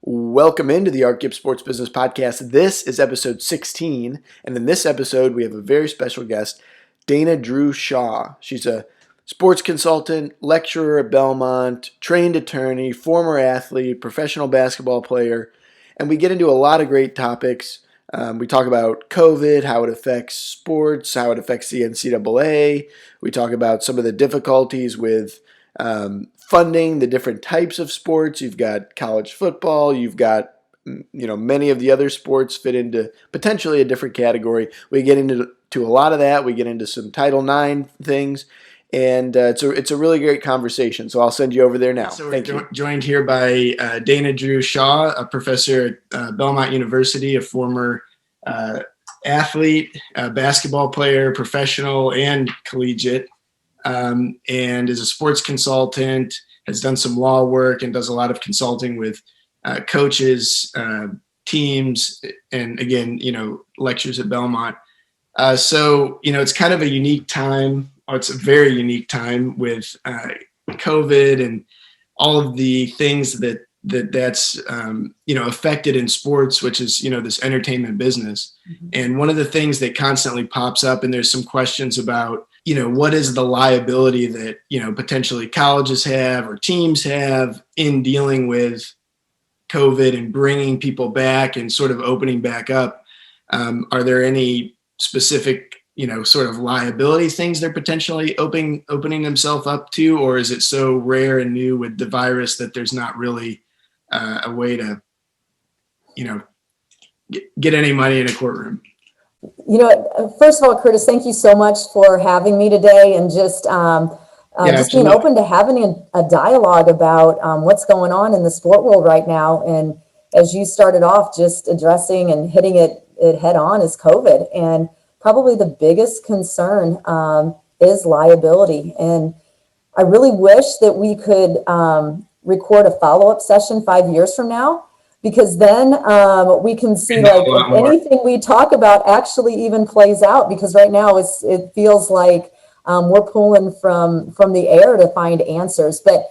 Welcome into the Art Gibbs Sports Business Podcast. This is episode 16, and in this episode, we have a very special guest, Dana Drew Shaw. She's a sports consultant, lecturer at Belmont, trained attorney, former athlete, professional basketball player, and we get into a lot of great topics. We talk about COVID, how it affects sports, how it affects the NCAA. We talk about some of the difficulties with funding the different types of sports. You've got college football, you've got many of the other sports fit into potentially a different category. We get into a lot of that. We get into some Title IX things, and it's a really great conversation. So I'll send you over there now. So Thank we're you. joined here by Dana Drew Shaw, a professor at Belmont University, a former athlete, basketball player, professional and collegiate, and is a sports consultant, has done some law work and does a lot of consulting with coaches, teams, and again, lectures at Belmont. So it's kind of a unique time. It's a very unique time with COVID and all of the things that's affected in sports, which is this entertainment business. Mm-hmm. And one of the things that constantly pops up, and there's some questions about what is the liability that potentially colleges have or teams have in dealing with COVID and bringing people back and sort of opening back up. Are there any specific sort of liability things they're potentially opening themselves up to, or is it so rare and new with the virus that there's not really a way to, get any money in a courtroom? First of all, Curtis, thank you so much for having me today and just being open to having a dialogue about what's going on in the sport world right now. And as you started off, just addressing and hitting it head on is COVID. And probably the biggest concern is liability. And I really wish that we could record a follow-up session 5 years from now, because then we can see if anything we talk about actually even plays out, because right now it feels like we're pulling from the air to find answers. But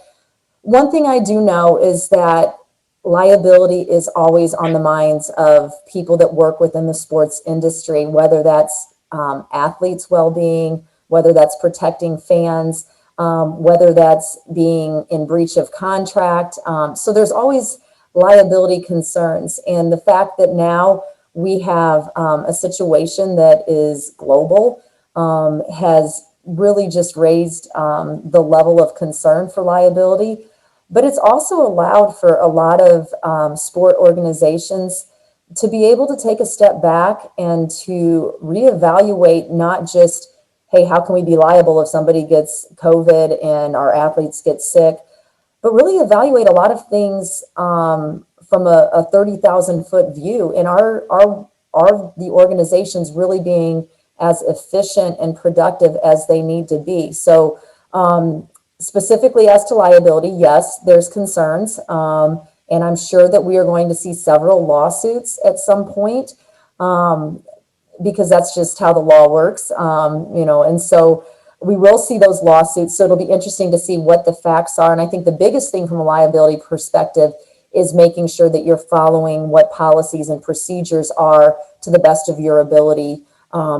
one thing I do know is that liability is always on the minds of people that work within the sports industry, whether that's athletes' well-being, whether that's protecting fans, whether that's being in breach of contract. So there's always liability concerns. And the fact that now we have a situation that is global has really just raised the level of concern for liability. But it's also allowed for a lot of sport organizations to be able to take a step back and to reevaluate not just, hey, how can we be liable if somebody gets COVID and our athletes get sick, but really evaluate a lot of things from a 30,000-foot view, and are the organizations really being as efficient and productive as they need to be. So specifically as to liability, yes, there's concerns, and I'm sure that we are going to see several lawsuits at some point, because that's just how the law works, and so we will see those lawsuits. So it'll be interesting to see what the facts are. And I think the biggest thing from a liability perspective is making sure that you're following what policies and procedures are to the best of your ability,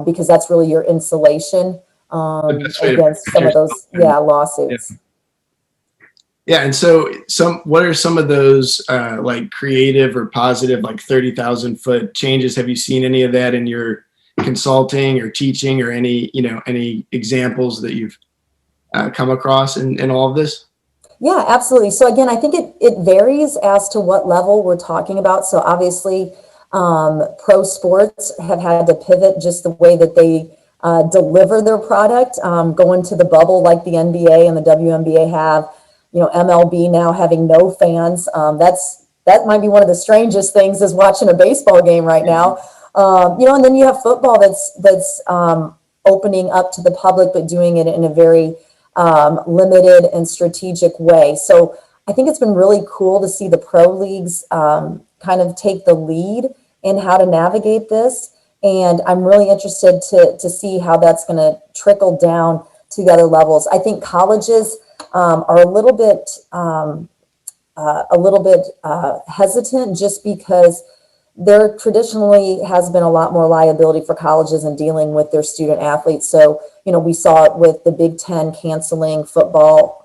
because that's really your insulation against some of those lawsuits. Yeah. And so what are some of those like creative or positive, like 30,000-foot changes? Have you seen any of that in your consulting or teaching, or any examples that you've come across in all of this? Yeah, absolutely. So again, I think it varies as to what level we're talking about. So obviously, pro sports have had to pivot just the way that they deliver their product, going to the bubble like the NBA and the WNBA have. MLB now having no fans. That might be one of the strangest things, is watching a baseball game right now. And then you have football that's opening up to the public, but doing it in a very limited and strategic way. So I think it's been really cool to see the pro leagues kind of take the lead in how to navigate this. And I'm really interested to see how that's going to trickle down to the other levels. I think colleges are a little bit a little bit hesitant just because there traditionally has been a lot more liability for colleges in dealing with their student athletes. So, we saw it with the Big Ten canceling football,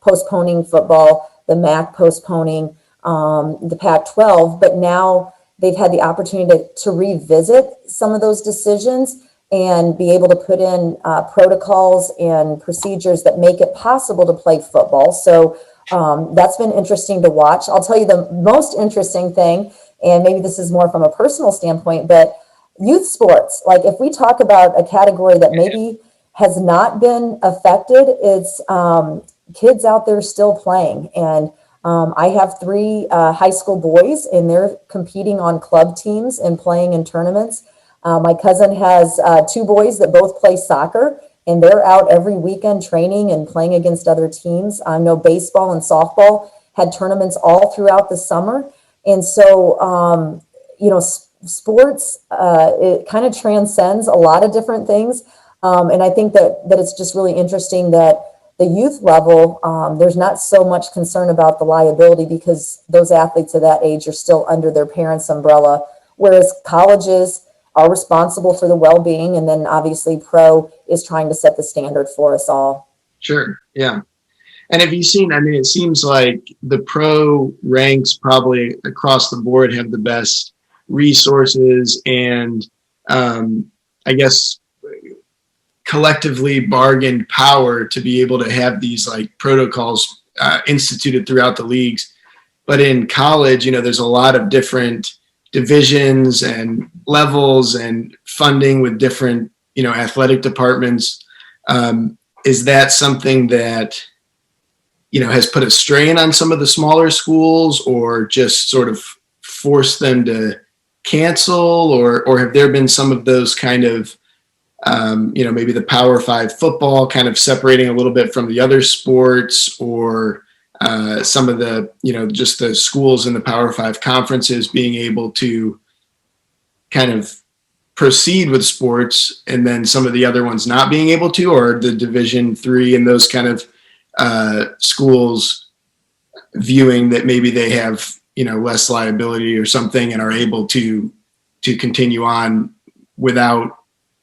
postponing football, the MAC postponing, the Pac-12, but now they've had the opportunity to revisit some of those decisions and be able to put in protocols and procedures that make it possible to play football. So that's been interesting to watch. I'll tell you the most interesting thing, and maybe this is more from a personal standpoint, but youth sports, like if we talk about a category that maybe has not been affected, it's kids out there still playing. And I have 3 high school boys, and they're competing on club teams and playing in tournaments. My cousin has 2 boys that both play soccer, and they're out every weekend training and playing against other teams. I know baseball and softball had tournaments all throughout the summer. And so, sports, it kind of transcends a lot of different things. And I think that it's just really interesting that the youth level, there's not so much concern about the liability because those athletes of that age are still under their parents' umbrella, whereas colleges are responsible for the well-being, and then obviously pro is trying to set the standard for us all. Sure, yeah. And have you seen, it seems like the pro ranks probably across the board have the best resources and I guess collectively bargained power to be able to have these like protocols instituted throughout the leagues. But in college, there's a lot of different divisions and levels and funding with different, athletic departments. Is that something that, has put a strain on some of the smaller schools or just sort of forced them to cancel, or have there been some of those kind of, maybe the Power 5 football kind of separating a little bit from the other sports, or some of the, just the schools in the Power 5 conferences being able to kind of proceed with sports and then some of the other ones not being able to, or the Division III and those kind of schools viewing that maybe they have, less liability or something and are able to continue on without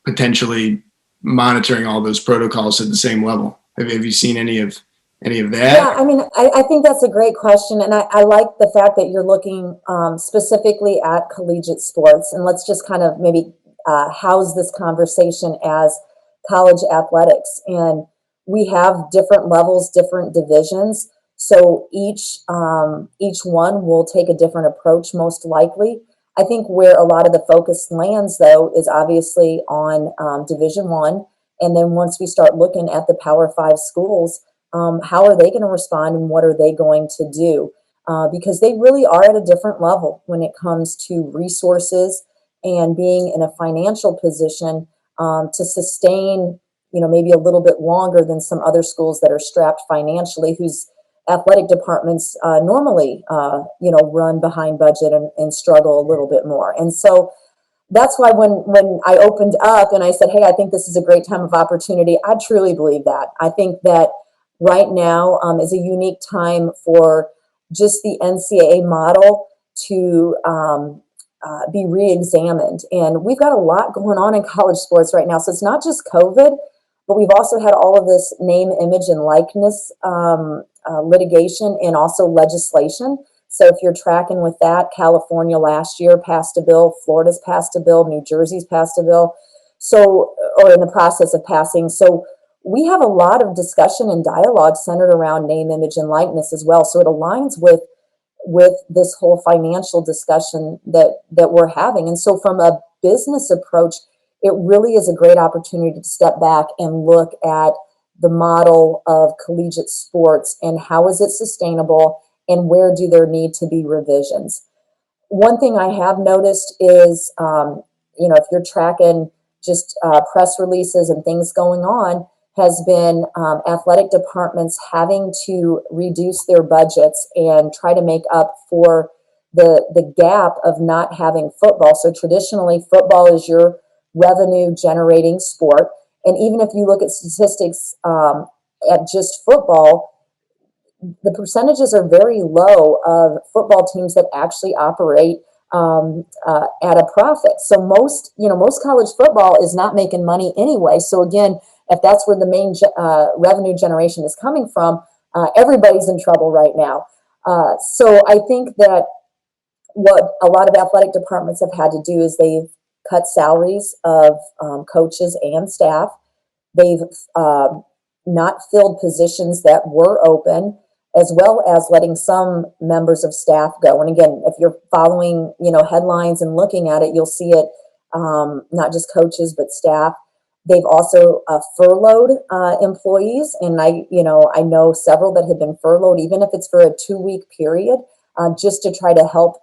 potentially monitoring all those protocols at the same level? Have you seen any of that? Yeah, I think that's a great question. And I like the fact that you're looking specifically at collegiate sports. And let's just kind of maybe house this conversation as college athletics. And we have different levels, different divisions. So each one will take a different approach, most likely. I think where a lot of the focus lands, though, is obviously on Division I. And then once we start looking at the Power 5 schools, how are they going to respond and what are they going to do? Because they really are at a different level when it comes to resources and being in a financial position to sustain, maybe a little bit longer than some other schools that are strapped financially, whose athletic departments normally, run behind budget and struggle a little bit more. And so that's why when I opened up and I said, hey, I think this is a great time of opportunity, I truly believe that. I think that right now is a unique time for just the NCAA model to be re-examined. And we've got a lot going on in college sports right now. So it's not just COVID, but we've also had all of this name, image, and likeness litigation and also legislation. So if you're tracking with that, California last year passed a bill, Florida's passed a bill, New Jersey's passed a bill, or in the process of passing. So we have a lot of discussion and dialogue centered around name, image, and likeness as well. So it aligns with this whole financial discussion that we're having. And so from a business approach, it really is a great opportunity to step back and look at the model of collegiate sports and how is it sustainable and where do there need to be revisions. One thing I have noticed is, if you're tracking just press releases and things going on, has been athletic departments having to reduce their budgets and try to make up for the gap of not having football. So traditionally, football is your revenue generating sport. And even if you look at statistics at just football, the percentages are very low of football teams that actually operate at a profit. So most college football is not making money anyway. So again, if that's where the main revenue generation is coming from, everybody's in trouble right now. So I think that what a lot of athletic departments have had to do is they've cut salaries of coaches and staff. They've not filled positions that were open, as well as letting some members of staff go. And again, if you're following, headlines and looking at it, you'll see it, not just coaches, but staff. They've also furloughed employees. And I know several that have been furloughed, even if it's for a 2-week period, just to try to help,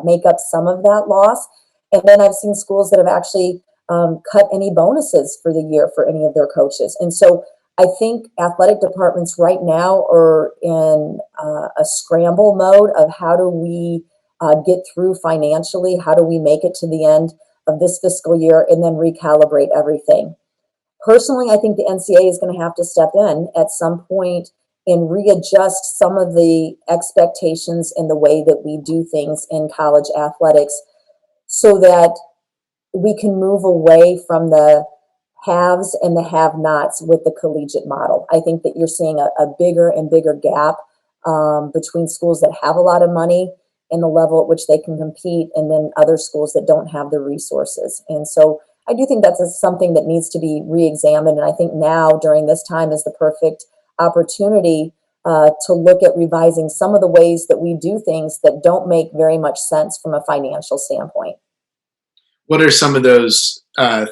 make up some of that loss. And then I've seen schools that have actually cut any bonuses for the year for any of their coaches. And so I think athletic departments right now are in a scramble mode of how do we get through financially? How do we make it to the end of this fiscal year and then recalibrate everything? Personally, I think the NCAA is going to have to step in at some point and readjust some of the expectations in the way that we do things in college athletics so that we can move away from the haves and the have-nots with the collegiate model. I think that you're seeing a bigger and bigger gap between schools that have a lot of money and the level at which they can compete, and then other schools that don't have the resources. And so I do think that's something that needs to be re-examined. And I think now, during this time, is the perfect opportunity to look at revising some of the ways that we do things that don't make very much sense from a financial standpoint. What are some of those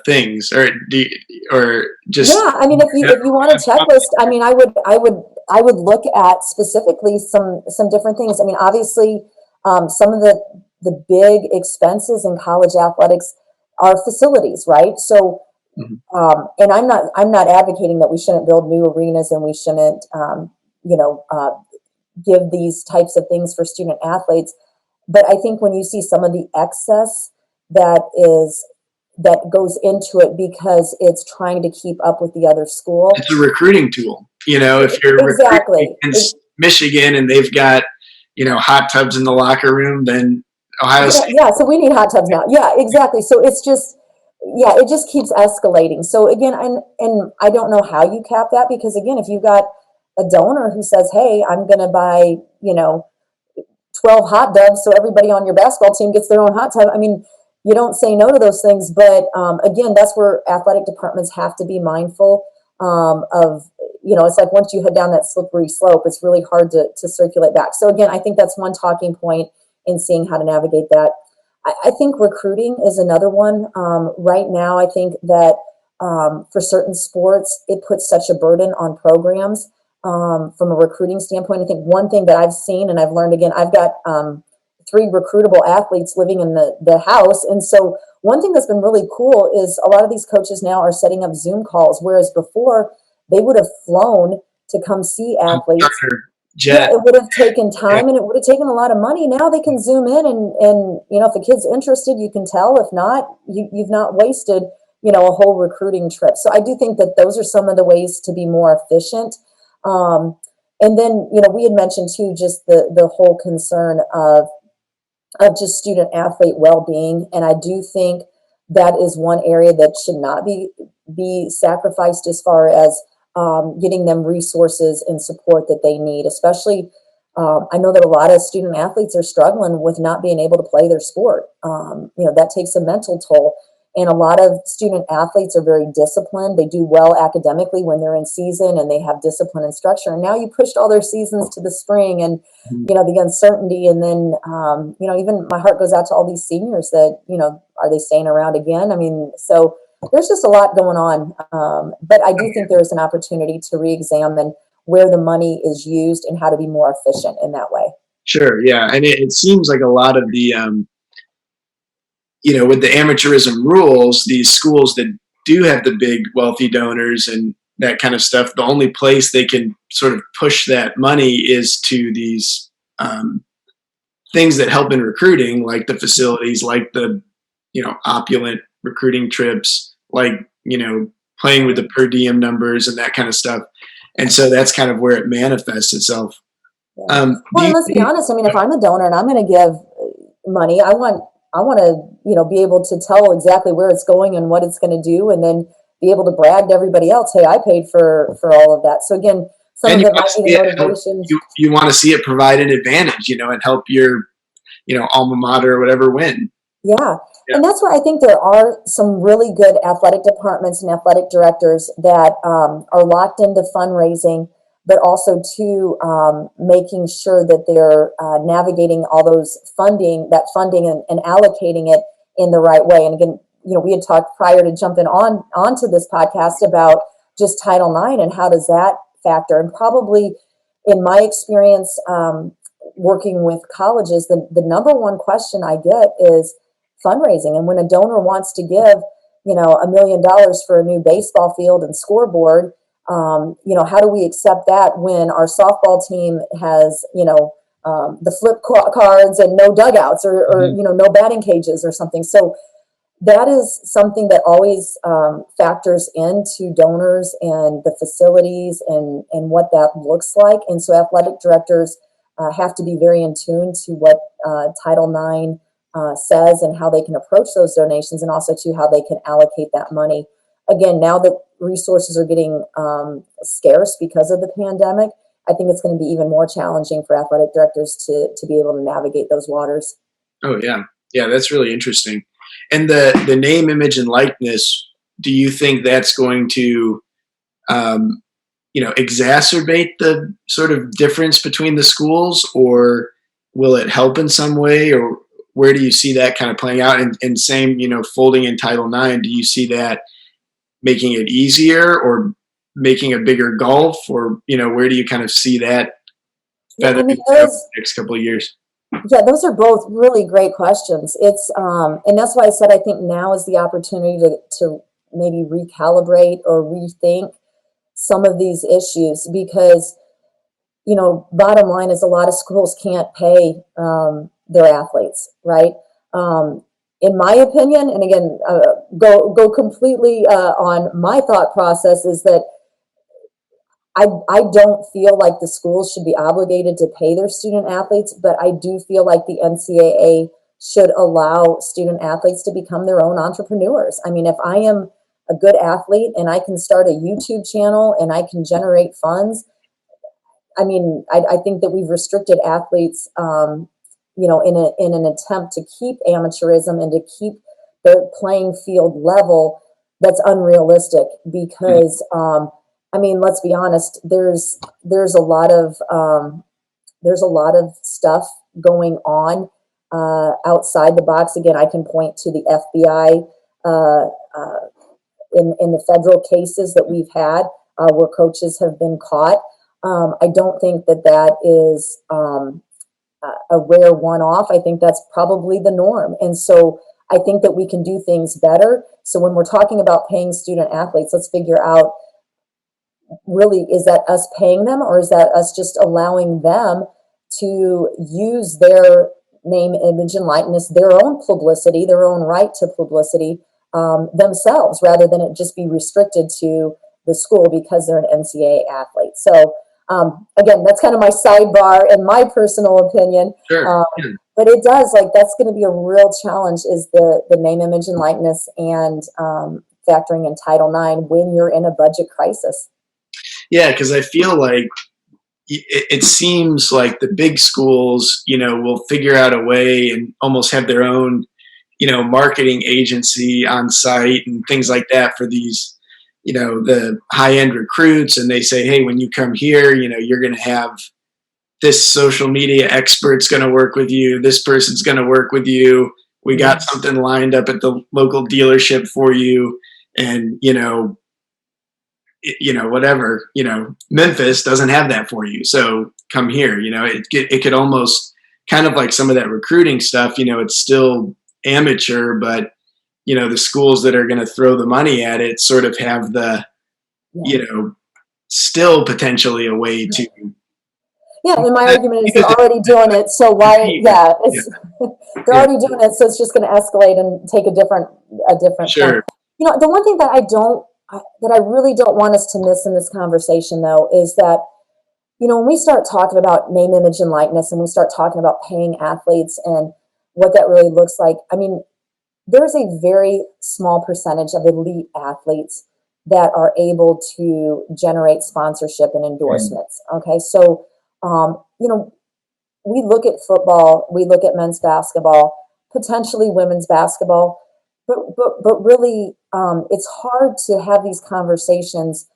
things, or just? Yeah, I mean, if you want a checklist, I mean, I would look at specifically some different things. I mean, obviously, some of the big expenses in college athletics are facilities, right? So, and I'm not advocating that we shouldn't build new arenas and we shouldn't, give these types of things for student athletes. But I think when you see some of the excess that goes into it because it's trying to keep up with the other school. It's a recruiting tool. If you're exactly in Michigan and they've got, hot tubs in the locker room, then Ohio State. Yeah, so we need hot tubs now. Yeah, exactly. So it's just, it just keeps escalating. So again, and I don't know how you cap that, because again, if you've got a donor who says, hey, I'm going to buy, 12 hot tubs so everybody on your basketball team gets their own hot tub. I mean, you don't say no to those things, but again, that's where athletic departments have to be mindful of, it's like once you head down that slippery slope, it's really hard to circulate back. So again, I think that's one talking point in seeing how to navigate that. I think recruiting is another one. Right now, I think that for certain sports, it puts such a burden on programs from a recruiting standpoint. I think one thing that I've seen and I've learned, again, I've got 3 recruitable athletes living in the house. And so one thing that's been really cool is a lot of these coaches now are setting up Zoom calls, whereas before they would have flown to come see athletes. Yeah, it would have taken time and it would have taken a lot of money. Now they can Zoom in and if the kid's interested, you can tell. If not, you've not wasted, a whole recruiting trip. So I do think that those are some of the ways to be more efficient. And then, we had mentioned too, just the whole concern of just student athlete well-being. And I do think that is one area that should not be sacrificed as far as getting them resources and support that they need. Especially, I know that a lot of student athletes are struggling with not being able to play their sport. That takes a mental toll. And a lot of student athletes are very disciplined. They do well academically when they're in season and they have discipline and structure. And now you pushed all their seasons to the spring and, the uncertainty. And then, even my heart goes out to all these seniors that, are they staying around again? I mean, so there's just a lot going on. But I do think there's an opportunity to re-examine where the money is used and how to be more efficient in that way. Sure. Yeah. And it seems like a lot of the, with the amateurism rules, these schools that do have the big wealthy donors and that kind of stuff, the only place they can sort of push that money is to these things that help in recruiting, like the facilities, like the, opulent recruiting trips, like, playing with the per diem numbers and that kind of stuff. And so that's kind of where it manifests itself. Yeah. Well, and let's be honest. I mean, if I'm a donor and I'm going to give money, I want to, be able to tell exactly where it's going and what it's going to do, and then be able to brag to everybody else, hey, I paid for all of that. So again, some of it might be the motivation. You want to see it provide an advantage, and help your, alma mater or whatever win. Yeah. And that's where I think there are some really good athletic departments and athletic directors that are locked into fundraising, but also to making sure that they're navigating all those funding and allocating it in the right way. And again, we had talked prior to jumping onto this podcast about just Title IX and how does that factor. And probably in my experience working with colleges, the number one question I get is fundraising. And when a donor wants to give, $1 million for a new baseball field and scoreboard, how do we accept that when our softball team has, the flip cards and no dugouts or no batting cages or something? So that is something that always factors into donors and the facilities and what that looks like. And so athletic directors have to be very in tune to what Title IX says and how they can approach those donations, and also to how they can allocate that money. Again, now that resources are getting scarce because of the pandemic, I think it's going to be even more challenging for athletic directors to be able to navigate those waters. Oh, yeah. Yeah, that's really interesting. And the name, image, and likeness, do you think that's going to, exacerbate the sort of difference between the schools, or will it help in some way, or where do you see that kind of playing out? And same, folding in Title IX, do you see that making it easier or making a bigger gulf, or, where do you kind of see that feathering the next couple of years? Yeah, those are both really great questions. It's and that's why I said I think now is the opportunity to maybe recalibrate or rethink some of these issues, because bottom line is a lot of schools can't pay their athletes, right? In my opinion, and again, go completely on my thought process, is that I don't feel like the schools should be obligated to pay their student athletes, but I do feel like the NCAA should allow student athletes to become their own entrepreneurs. I mean, if I am a good athlete and I can start a YouTube channel and I can generate funds, I mean, I think that we've restricted athletes, in an attempt to keep amateurism and to keep the playing field level. That's unrealistic because, I mean, let's be honest. There's a lot of stuff going on outside the box. Again, I can point to the FBI in the federal cases that we've had where coaches have been caught. I don't think that is a rare one-off. I think that's probably the norm. And so I think that we can do things better. So when we're talking about paying student athletes, let's figure out, really, is that us paying them, or is that us just allowing them to use their name, image, and likeness, their own publicity, their own right to publicity themselves, rather than it just be restricted to the school because they're an NCAA athlete? So again, that's kind of my sidebar and my personal opinion. Sure. But it does, that's going to be a real challenge, is the name, image, and likeness, and factoring in Title IX when you're in a budget crisis. Yeah, because I feel like it seems like the big schools, will figure out a way and almost have their own, marketing agency on site and things like that for these, the high-end recruits. And they say, hey, when you come here, you're going to have this social media expert's going to work with you. This person's going to work with you. We got something lined up at the local dealership for you. And, whatever, Memphis doesn't have that for you. So come here, it could almost kind of like some of that recruiting stuff, it's still amateur, but, the schools that are going to throw the money at it sort of have the, still potentially a way to. Yeah, and my argument is they're already doing it. So why, they're already doing it. So it's just going to escalate and take a different Sure. form. The one thing that that I really don't want us to miss in this conversation, though, is that, when we start talking about name, image, and likeness, and we start talking about paying athletes and what that really looks like, I mean, there's a very small percentage of elite athletes that are able to generate sponsorship and endorsements. Okay, so we look at football, we look at men's basketball, potentially women's basketball, but really, it's hard to have these conversations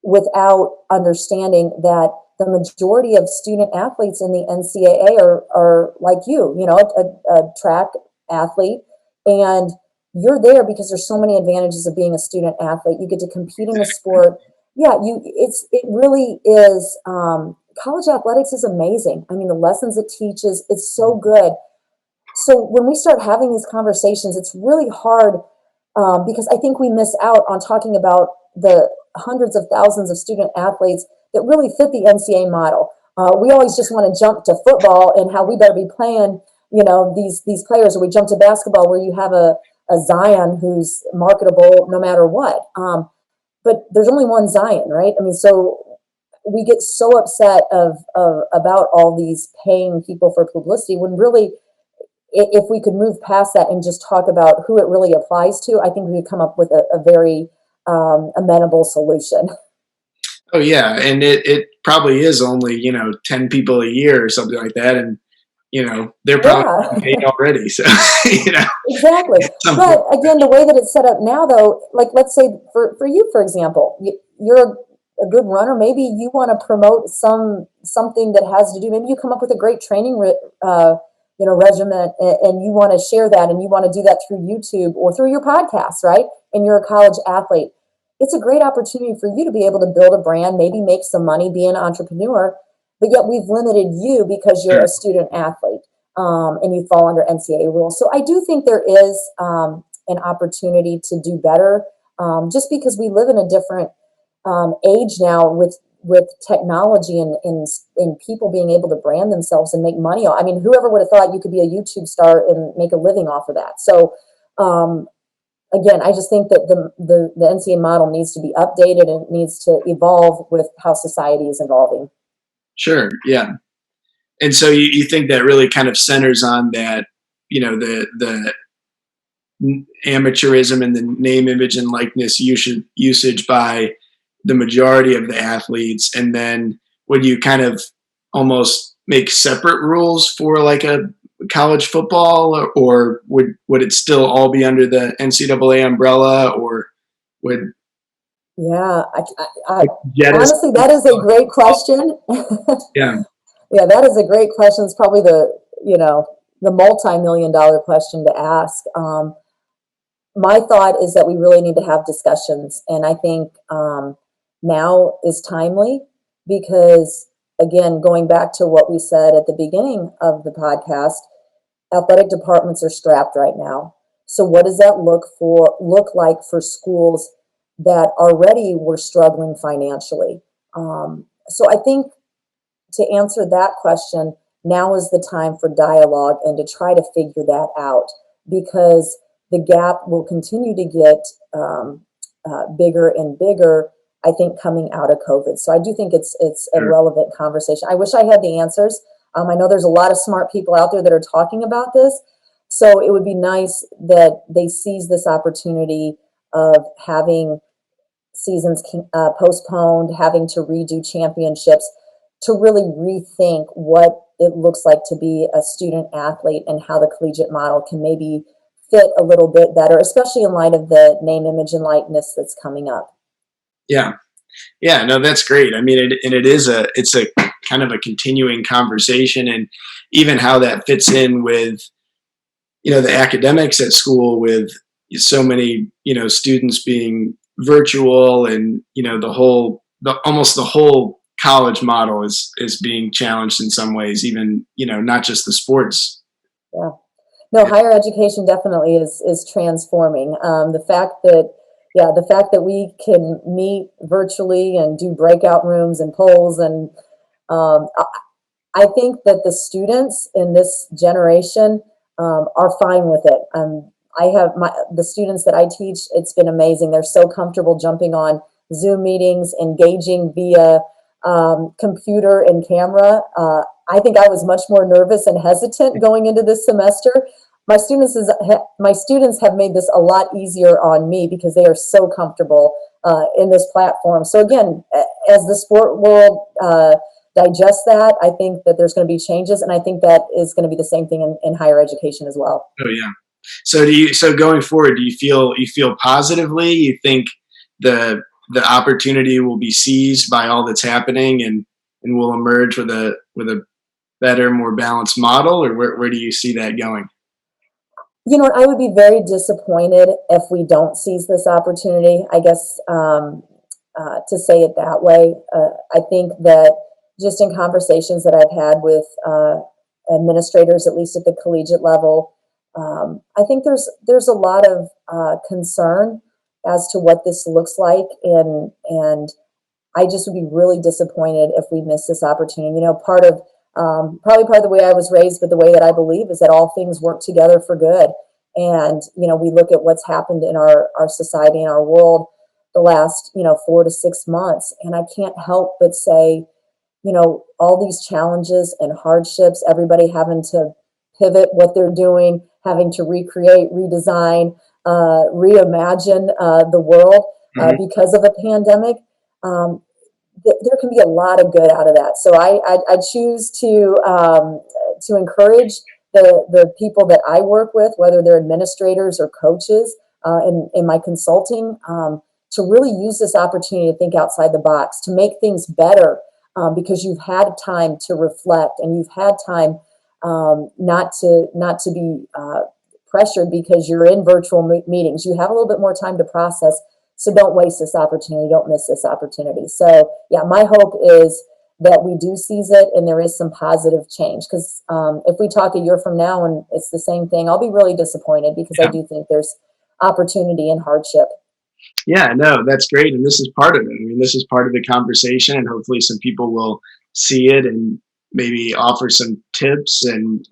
without understanding that the majority of student athletes in the NCAA are like a track athlete, and you're there because there's so many advantages of being a student athlete. You get to compete in a sport. Yeah, it really is. College athletics is amazing. I mean, the lessons it teaches, it's so good. So when we start having these conversations, it's really hard because I think we miss out on talking about the hundreds of thousands of student athletes that really fit the NCAA model. We always just want to jump to football and how we better be playing, these players, or we jump to basketball where you have a Zion who's marketable no matter what. But there's only one Zion, right? I mean, so we get so upset about all these paying people for publicity when really, if we could move past that and just talk about who it really applies to, I think we could come up with a very amenable solution. Oh yeah, and it probably is only 10 people a year or something like that, and they're probably paid already. So exactly. But again, the way that it's set up now, though, like let's say for you, for example, you're a good runner. Maybe you want to promote something that has to do. Maybe you come up with a great training regimen, and you want to share that, and you want to do that through YouTube or through your podcast, right? And you're a college athlete. It's a great opportunity for you to be able to build a brand, maybe make some money, be an entrepreneur, but yet we've limited you because you're a student athlete and you fall under NCAA rules. So I do think there is an opportunity to do better just because we live in a different age now with technology and people being able to brand themselves and make money. I mean, whoever would have thought you could be a YouTube star and make a living off of that? So again, I just think that the NCAA model needs to be updated and it needs to evolve with how society is evolving. Sure. Yeah. And so you think that really kind of centers on that, the amateurism and the name, image, and likeness usage by the majority of the athletes. And then would you kind of almost make separate rules for like a college football, or would it still all be under the NCAA umbrella, or would honestly, that is a great question. Yeah, that is a great question. It's probably the multi-million-dollar question to ask. My thought is that we really need to have discussions, and I think now is timely because, again, going back to what we said at the beginning of the podcast, athletic departments are strapped right now. So what does that look like for schools that already were struggling financially? So I think to answer that question, now is the time for dialogue and to try to figure that out, because the gap will continue to get bigger and bigger, I think, coming out of COVID. So I do think it's a relevant conversation. I wish I had the answers. I know there's a lot of smart people out there that are talking about this. So it would be nice that they seize this opportunity of having seasons postponed, having to redo championships, to really rethink what it looks like to be a student athlete and how the collegiate model can maybe fit a little bit better, especially in light of the name, image, and likeness that's coming up. Yeah. Yeah, no, that's great. I mean, it's a kind of a continuing conversation, and even how that fits in with, the academics at school, with so many, students being virtual, and, almost the whole college model is being challenged in some ways, even, not just the sports. Yeah. No, higher education definitely is transforming. The fact that we can meet virtually and do breakout rooms and polls, and I think that the students in this generation are fine with it. I have the students that I teach, it's been amazing. They're so comfortable jumping on Zoom meetings, engaging via computer and camera. I think I was much more nervous and hesitant going into this semester. My students have made this a lot easier on me because they are so comfortable in this platform. So again, as the sport world digest that, I think that there's going to be changes, and I think that is going to be the same thing in higher education as well. Oh yeah. So going forward, do you feel positively? You think the opportunity will be seized by all that's happening, and we'll emerge with a better, more balanced model, or where do you see that going? You know what, I would be very disappointed if we don't seize this opportunity, I guess, to say it that way. I think that just in conversations that I've had with administrators, at least at the collegiate level, I think there's a lot of concern as to what this looks like, and I just would be really disappointed if we miss this opportunity. You know, probably part of the way I was raised, but the way that I believe is that all things work together for good. And, you know, we look at what's happened in our society and our world the last, 4 to 6 months. And I can't help but say, all these challenges and hardships, everybody having to pivot what they're doing, having to recreate, redesign, reimagine the world because of a pandemic. There can be a lot of good out of that. So I choose to encourage the people that I work with, whether they're administrators or coaches, in my consulting, to really use this opportunity to think outside the box, to make things better, because you've had time to reflect, and you've had time not to be pressured because you're in virtual meetings. You have a little bit more time to process. So don't waste this opportunity. Don't miss this opportunity. So yeah, my hope is that we do seize it and there is some positive change. Because if we talk a year from now and it's the same thing, I'll be really disappointed, because I do think there's opportunity and hardship. Yeah, no, that's great. And this is part of it. I mean, this is part of the conversation, and hopefully some people will see it and maybe offer some tips and,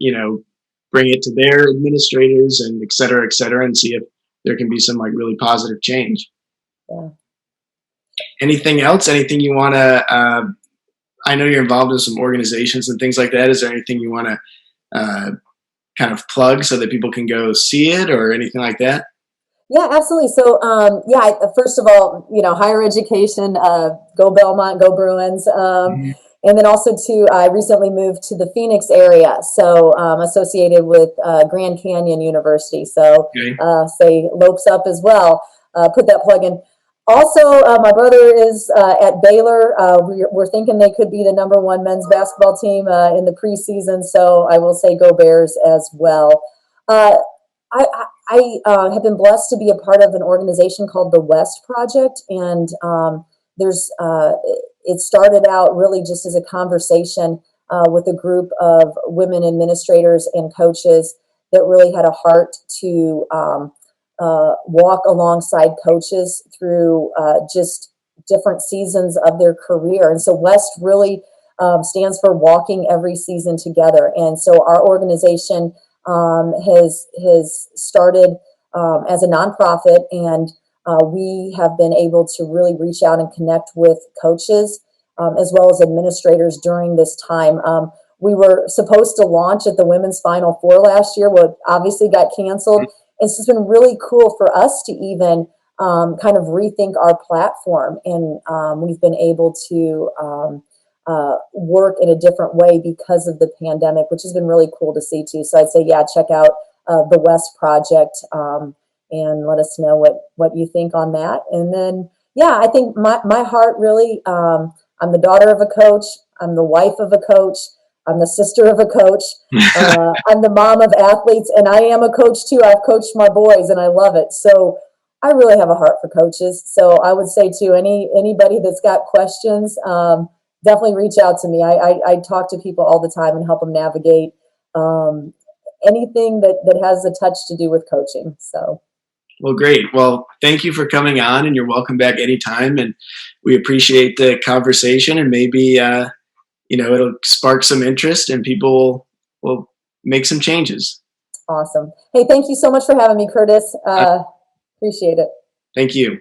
bring it to their administrators and et cetera, and see if there can be some like really positive change. Yeah. Anything else? Anything you want to, I know you're involved in some organizations and things like that. Is there anything you want to kind of plug so that people can go see it or anything like that? Yeah, absolutely. So, first of all, higher education, go Belmont, go Bruins. And then also I recently moved to the Phoenix area, so associated with Grand Canyon University. So say Lopes Up as well. Put that plug in. Also, my brother is at Baylor. We're thinking they could be the #1 men's basketball team in the preseason. So I will say go Bears as well. I have been blessed to be a part of an organization called the West Project, and it started out really just as a conversation with a group of women administrators and coaches that really had a heart to walk alongside coaches through just different seasons of their career. And so West really stands for walking every season together. And so our organization has started as a nonprofit, and we have been able to really reach out and connect with coaches as well as administrators during this time. We were supposed to launch at the Women's Final Four last year, what obviously got canceled. It's just been really cool for us to even kind of rethink our platform, and we've been able to work in a different way because of the pandemic, which has been really cool to see too. So I'd say, yeah, check out the West Project and let us know what you think on that. And then, yeah, I think my heart really, I'm the daughter of a coach. I'm the wife of a coach. I'm the sister of a coach. I'm the mom of athletes, and I am a coach too. I've coached my boys, and I love it. So I really have a heart for coaches. So I would say to anybody that's got questions, definitely reach out to me. I talk to people all the time and help them navigate anything that has a touch to do with coaching. So. Well, great. Well, thank you for coming on, and you're welcome back anytime. And we appreciate the conversation, and maybe, it'll spark some interest and people will make some changes. Awesome. Hey, thank you so much for having me, Curtis. Appreciate it. Thank you.